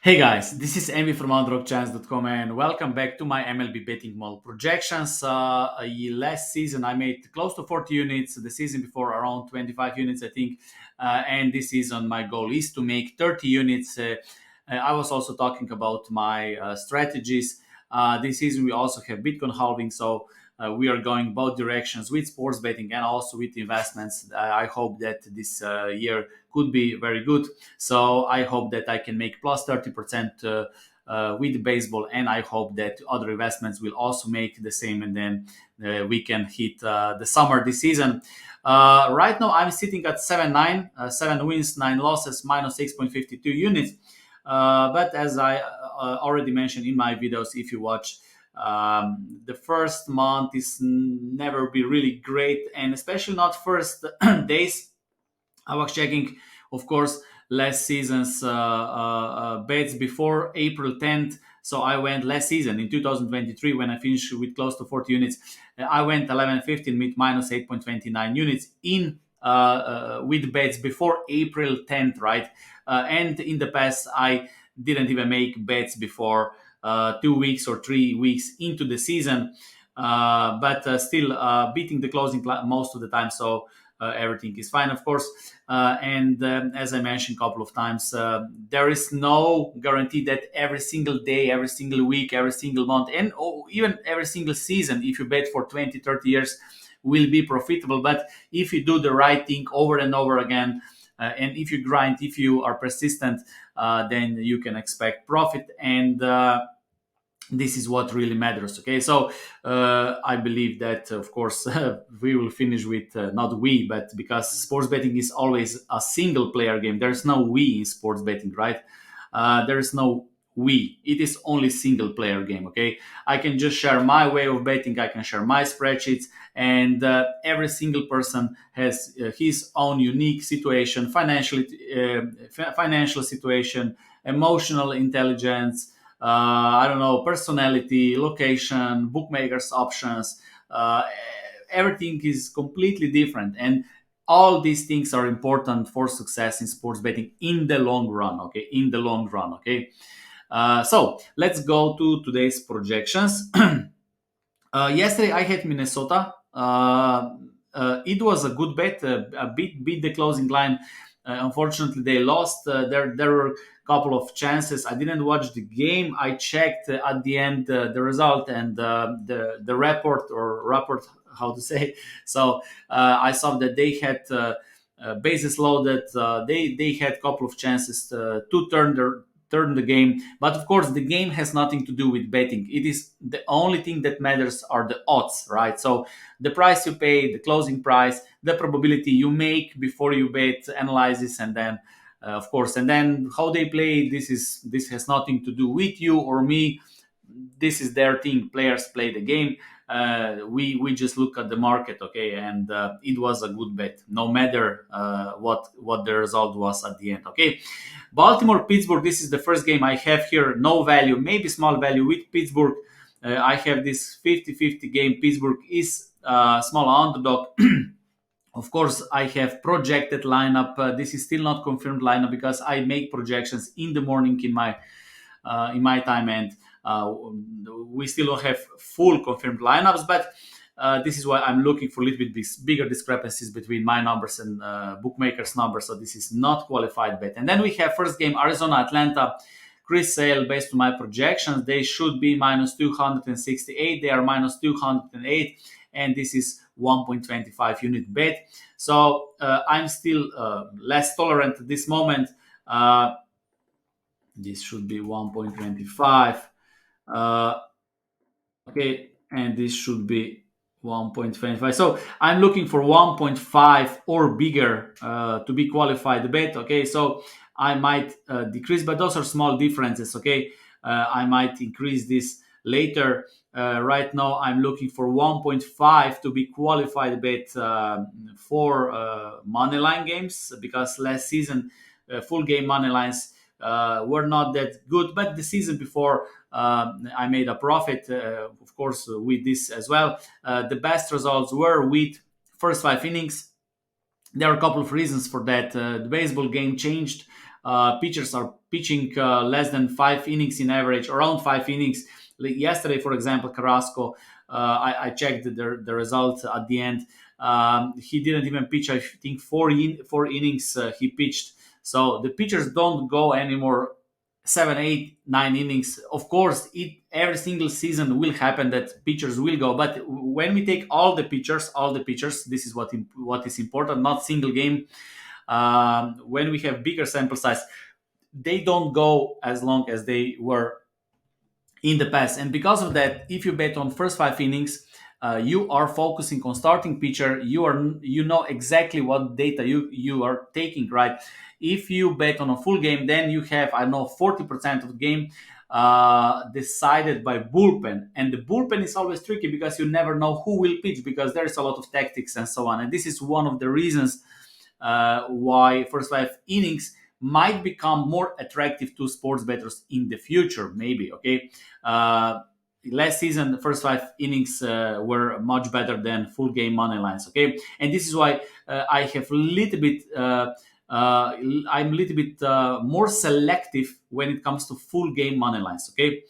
Hey guys, this is Amy from underdogchance.com and welcome back to my MLB betting model projections. Last season I made close to 40 units, the season before around 25 units, I think. And this season my goal is to make 30 units. I was also talking about my strategies. This season we also have Bitcoin halving, so we are going both directions with sports betting and also with investments. I hope that this year could be very good. So I hope that I can make plus 30% with baseball, and I hope that other investments will also make the same, and then we can hit the summer this season. Right now, I'm sitting at 7-9, 7 wins, 9 losses, minus 6.52 units. But as I already mentioned in my videos, if you watch, the first month is never be really great, and especially not first days. I was checking, of course, last season's bets before April 10th. So I went last season in 2023 when I finished with close to 40 units. I went 11-15 with minus 8.29 units in with bets before April 10th, right? And in the past, I didn't even make bets before 2 weeks or 3 weeks into the season, but still beating the closing most of the time. So everything is fine, of course. And as I mentioned a couple of times, there is no guarantee that every single day, every single week, every single month, and even every single season, if you bet for 20, 30 years, will be profitable. But if you do the right thing over and over again, and if you grind, if you are persistent, then you can expect profit. And this is what really matters. Okay, so I believe that, of course, we will finish with not we, but because sports betting is always a single player game. There's no we in sports betting, right? There is no we. It is only single player game. Okay, I can just share my way of betting. I can share my spreadsheets, and every single person has his own unique situation, financial situation, emotional intelligence, I don't know, personality, location, bookmakers options. Everything is completely different, and all these things are important for success in sports betting in the long run. Okay, in the long run. Okay, so let's go to today's projections. Yesterday I had Minnesota. It was a good bet. A beat the closing line. Unfortunately, they lost. There were a couple of chances. I didn't watch the game. I checked at the end the result and the report, how to say. So I saw that they had bases loaded. They had a couple of chances to turn the game. But of course, the game has nothing to do with betting. It is the only thing that matters are the odds, right? So the price you pay, the closing price, the probability you make before you bet, analysis, and then of course, and then how they play. This has nothing to do with you or me. This is their thing. Players play the game. We just look at the market, okay, and it was a good bet, no matter what the result was at the end, okay. Baltimore Pittsburgh. This is the first game I have here. No value, maybe small value with Pittsburgh. I have this 50-50 game. Pittsburgh is small underdog. Of course, I have projected lineup. This is still not confirmed lineup because I make projections in the morning in my time, and we still don't have full confirmed lineups. But this is why I'm looking for a little bit bigger discrepancies between my numbers and bookmakers' numbers. So this is not qualified bet. And then we have first game Arizona Atlanta. Chris Sale, based on my projections, they should be minus 268. They are minus 208, and this is 1.25 unit bet. So I'm still less tolerant at this moment. This should be 1.25. Okay, and this should be 1.25. So I'm looking for 1.5 or bigger to be qualified the bet. Okay, so I might decrease, but those are small differences. Okay, I might increase this later. Right now, I'm looking for 1.5 to be qualified bet for money line games, because last season full game money lines were not that good, but the season before I made a profit, of course, with this as well. The best results were with first 5 innings. There are a couple of reasons for that. The baseball game changed pitchers are pitching less than 5 innings in average, around 5 innings. Like yesterday, for example, Carrasco, I checked the result at the end. He didn't even pitch. I think 4 innings he pitched. So the pitchers don't go anymore 7, 8, 9 innings. Of course, every single season will happen that pitchers will go. But when we take all the pitchers, this is what is important, not single game. When we have bigger sample size, they don't go as long as they were in the past. And because of that, if you bet on first 5 innings, you are focusing on starting pitcher. You know exactly what data you are taking, right? If you bet on a full game, then you have, I know, 40% of the game decided by bullpen. And the bullpen is always tricky because you never know who will pitch, because there is a lot of tactics and so on. And this is one of the reasons why first 5 innings might become more attractive to sports bettors in the future, maybe. Okay. Last season, the first 5 innings were much better than full game money lines. Okay. And this is why I have a little bit, I'm a little bit more selective when it comes to full game money lines. Okay.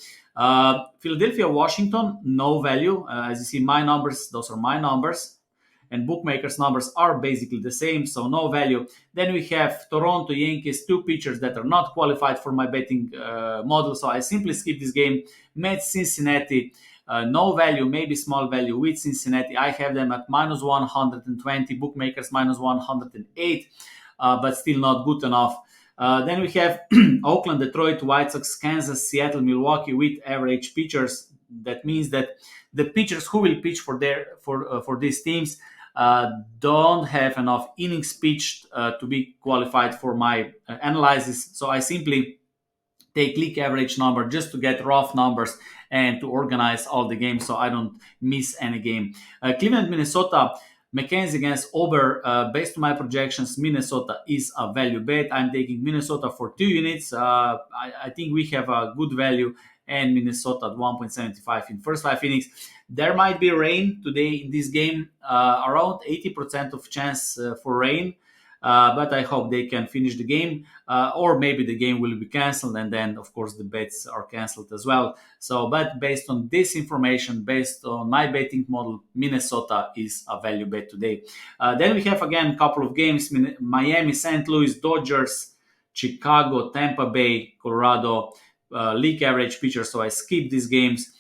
Philadelphia, Washington, no value. As you see, my numbers, those are my numbers, and bookmakers numbers are basically the same, so no value. Then we have Toronto Yankees, two pitchers that are not qualified for my betting model, so I simply skip this game. Mets, Cincinnati, no value, maybe small value with Cincinnati. I have them at minus 120, bookmakers minus 108, but still not good enough. Then we have Oakland, Detroit, White Sox, Kansas, Seattle, Milwaukee with average pitchers. That means that the pitchers who will pitch for these teams don't have enough innings pitched to be qualified for my analysis. So I simply take league average number just to get rough numbers and to organize all the games so I don't miss any game. Cleveland, Minnesota, McKenzie against Ober. Based on my projections, Minnesota is a value bet. I'm taking Minnesota for 2 units. I think we have a good value, and Minnesota at 1.75 in first 5 innings. There might be rain today in this game, around 80% of chance for rain. But I hope they can finish the game, or maybe the game will be canceled, and then, of course, the bets are canceled as well. So, but based on this information, based on my betting model, Minnesota is a value bet today. Then we have again a couple of games: Miami, St. Louis, Dodgers, Chicago, Tampa Bay, Colorado. League average pitcher, so I skip these games.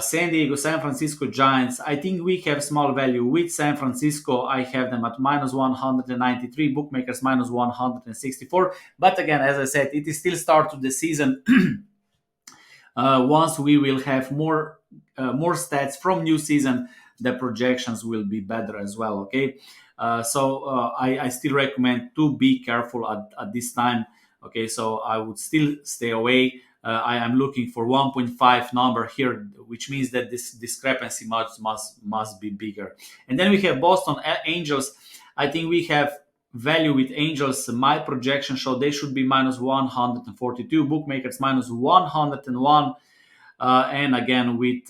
San Diego, San Francisco Giants. I think we have small value with San Francisco. I have them at minus 193, bookmakers minus 164. But again, as I said, it is still start of the season. Once we will have more stats from new season, the projections will be better as well. Okay, so I still recommend to be careful at this time. Okay, so I would still stay away. I am looking for 1.5 number here, which means that this discrepancy must be bigger. And then we have Boston Angels. I think we have value with Angels. My projection show they should be minus 142, bookmakers minus 101, and again with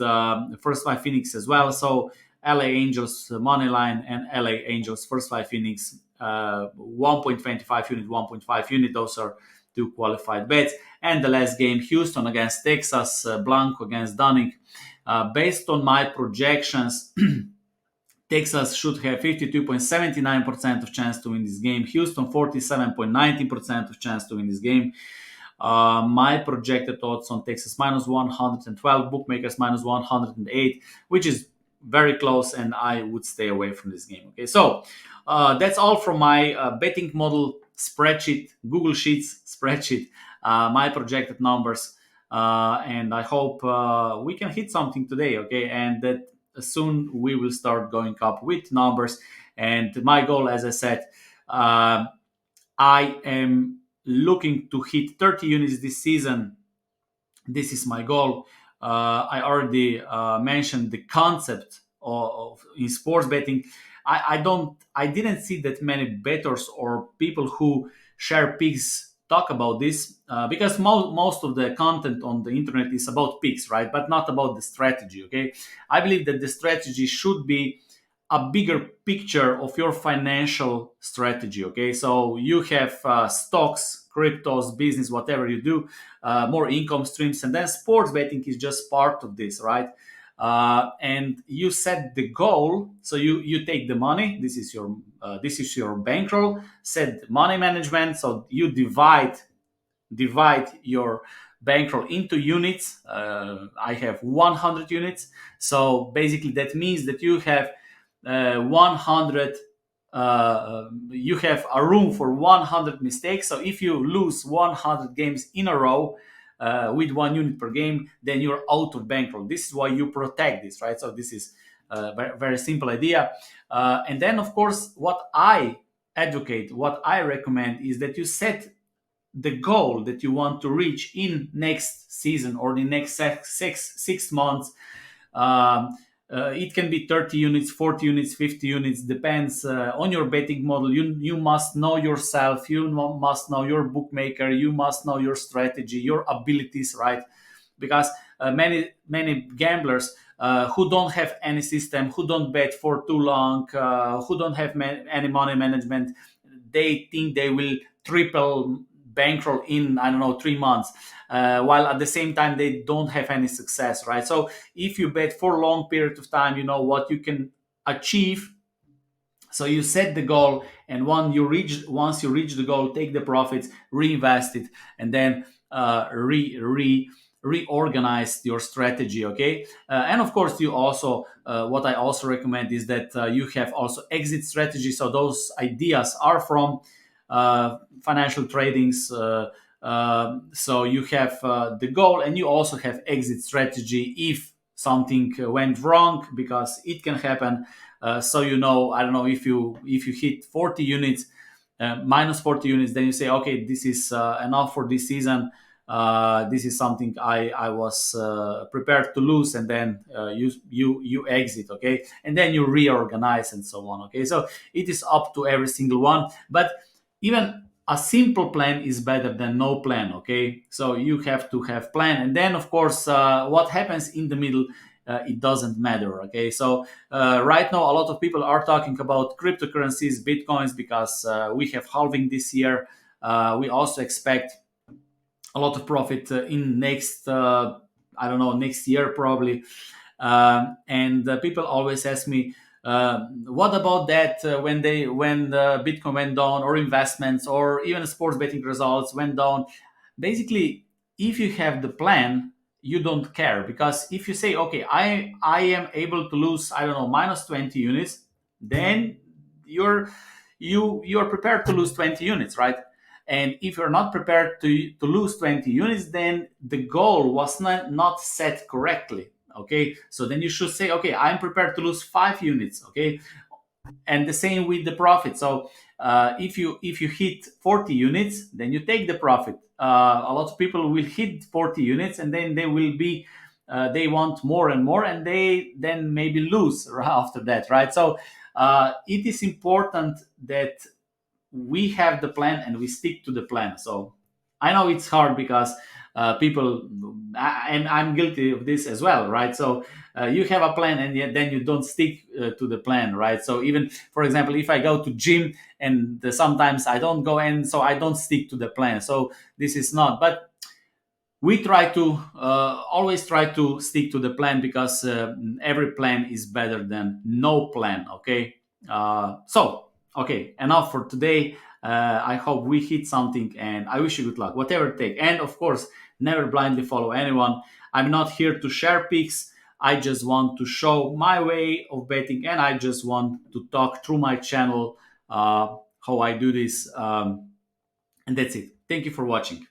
first 5 innings as well. So LA Angels money line and LA Angels first 5 innings, 1.25 unit, 1.5 unit. Those are two qualified bets. And the last game, Houston against Texas, Blanco against Dunning. Based on my projections, Texas should have 52.79% of chance to win this game. Houston 47.90% of chance to win this game. My projected odds on Texas minus 112, bookmakers minus 108, which is very close, and I would stay away from this game. Okay, so that's all from my betting model spreadsheet, Google Sheets spreadsheet, my projected numbers, and I hope we can hit something today. Okay, and that soon we will start going up with numbers. And my goal, as I said, I am looking to hit 30 units this season. This is my goal. I already mentioned the concept of in sports betting. I didn't see that many bettors or people who share picks talk about this, because most of the content on the internet is about picks, right? But not about the strategy. Okay, I believe that the strategy should be a bigger picture of your financial strategy. Okay, so you have stocks, cryptos, business, whatever you do, more income streams, and then sports betting is just part of this, right? And you set the goal, so you take the money. This is your bankroll. Set money management, so you divide your bankroll into units. I have 100 units. So basically, that means that you have 100. You have a room for 100 mistakes. So if you lose 100 games in a row with 1 unit per game, then you're out of bankroll. This is why you protect this, right? So this is a very, very simple idea. And then, of course, what I advocate, what I recommend is that you set the goal that you want to reach in next season or the next six months. It can be 30 units, 40 units, 50 units, depends on your betting model. You must know yourself, must know your bookmaker, you must know your strategy, your abilities, right? Because many gamblers who don't have any system, who don't bet for too long, who don't have any money management, they think they will triple bankroll in, I don't know, 3 months, while at the same time they don't have any success, right? So if you bet for a long period of time, you know what you can achieve. So you set the goal, and once you reach the goal, take the profits, reinvest it, and then reorganize your strategy. Okay, and of course, you also what I also recommend is that you have also exit strategy. So those ideas are from financial tradings. So you have the goal, and you also have exit strategy if something went wrong, because it can happen. So you know, I don't know, if you hit 40 units, minus 40 units, then you say, okay, this is enough for this season. This is something I was prepared to lose, and then you exit, okay, and then you reorganize and so on. Okay, so it is up to every single one, but even a simple plan is better than no plan. Okay, so you have to have plan, and then of course what happens in the middle, it doesn't matter. Okay, so right now a lot of people are talking about cryptocurrencies, bitcoins, because we have halving this year. We also expect a lot of profit in next I don't know, next year probably. And people always ask me, what about that when the Bitcoin went down, or investments, or even sports betting results went down? Basically, if you have the plan, you don't care, because if you say, okay, I am able to lose, I don't know, minus 20 units, then you're prepared to lose 20 units, right? And if you're not prepared to lose 20 units, then the goal was not set correctly. Okay, so then you should say, okay, I'm prepared to lose 5 units. Okay, and the same with the profit. So if you hit 40 units, then you take the profit. A lot of people will hit 40 units, and then they will be they want more and more, and they then maybe lose after that, right? So it is important that we have the plan and we stick to the plan. So I know it's hard, because people, and I'm guilty of this as well, right? So you have a plan, and yet then you don't stick to the plan, right? So even, for example, if I go to gym, and sometimes I don't go, and so I don't stick to the plan. So this is not, but we try to always try to stick to the plan, because every plan is better than no plan. Okay, so okay, enough for today. I hope we hit something, and I wish you good luck, whatever it takes. And of course, never blindly follow anyone. I'm not here to share picks. I just want to show my way of betting, and I just want to talk through my channel how I do this. And that's it. Thank you for watching.